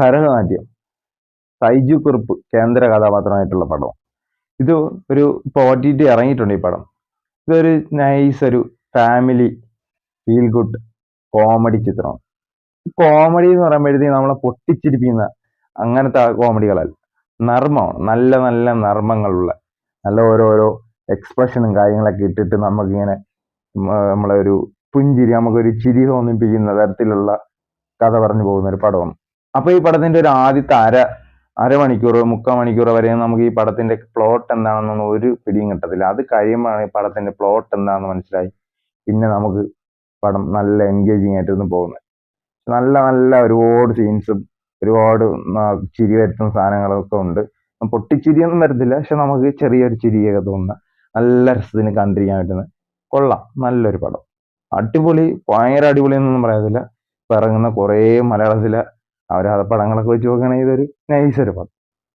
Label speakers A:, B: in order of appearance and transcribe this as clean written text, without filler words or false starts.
A: ഭരതനാട്യം. സൈജു കുറുപ്പ് കേന്ദ്ര കഥാപാത്രമായിട്ടുള്ള പടം. ഇത് ഒരു ഇപ്പോൾ OTT ഇറങ്ങിയിട്ടുണ്ട് ഈ പടം. ഇതൊരു നൈസ് ഒരു ഫാമിലി ഫീൽ ഗുഡ് കോമഡി ചിത്രം. കോമഡി എന്ന് പറയുമ്പോഴത്തേക്കും നമ്മളെ പൊട്ടിച്ചിരിപ്പിക്കുന്ന അങ്ങനത്തെ കോമഡികളല്ല. നർമ്മമാണ്. നല്ല നല്ല നർമ്മങ്ങളുള്ള നല്ല ഓരോരോ എക്സ്പ്രഷനും കാര്യങ്ങളൊക്കെ ഇട്ടിട്ട് നമുക്കിങ്ങനെ നമ്മളെ ഒരു പുഞ്ചിരി, നമുക്കൊരു ചിരി തോന്നിപ്പിക്കുന്ന തരത്തിലുള്ള കഥ പറഞ്ഞു പോകുന്ന ഒരു പടമാണ്. അപ്പൊ ഈ പടത്തിന്റെ ഒരു ആദ്യത്തെ അരമണിക്കൂർ 3/4 മണിക്കൂർ വരെ നമുക്ക് ഈ പടത്തിന്റെ പ്ലോട്ട് എന്താണെന്നൊന്നും ഒരു പിടിയും കിട്ടത്തില്ല. അത് കഴിയുമ്പോഴാണ് ഈ പടത്തിന്റെ പ്ലോട്ട് എന്താണെന്ന് മനസ്സിലായി പിന്നെ നമുക്ക് പടം നല്ല എൻഗേജിങ് ആയിട്ടിരുന്ന് പോകുന്നത്. നല്ല നല്ല ഒരുപാട് സീൻസും ഒരുപാട് ചിരി വരുത്തുന്ന സാധനങ്ങളൊക്കെ ഉണ്ട്. പൊട്ടിച്ചിരിയൊന്നും വരത്തില്ല, പക്ഷെ നമുക്ക് ചെറിയൊരു ചിരിയൊക്കെ തോന്നുന്ന നല്ല രസത്തിന് കണ്ടിരിക്കാൻ പറ്റുന്ന കൊള്ളാം നല്ലൊരു പടം. അടിപൊളി, ഭയങ്കര അടിപൊളി എന്നൊന്നും പറയത്തില്ല. ഇപ്പൊ ഇറങ്ങുന്ന കുറേ മലയാളത്തിലെ പടങ്ങളൊക്കെ വെച്ച് നോക്കുകയാണെങ്കിൽ ഇതൊരു നൈസ് ഒരു പടം.